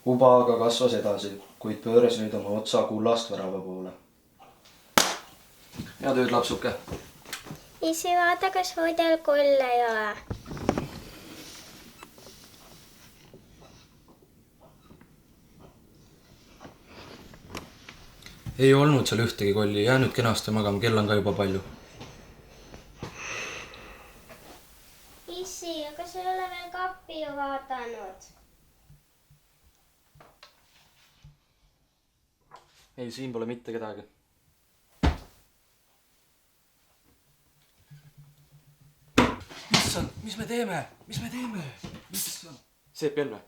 Uba aga kasvas edasi, kuid pööras nüüd oma otsa kullast värava poole. Head ööd, lapsuke. Issi, vaata, kas voodil kolle ei ole. Ei olnud seal ühtegi kolli, jää nüüd kenasti magama, kell on ka juba palju. Issi, aga sa ei ole veel kappi ju vaadanud. Ei, siin pole mitte kedagi. Issand, mis me teeme? Mis me teeme? Issand. Seep jälle.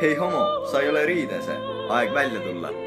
Hei homo, sa ei ole riidese. Aeg välja tulla.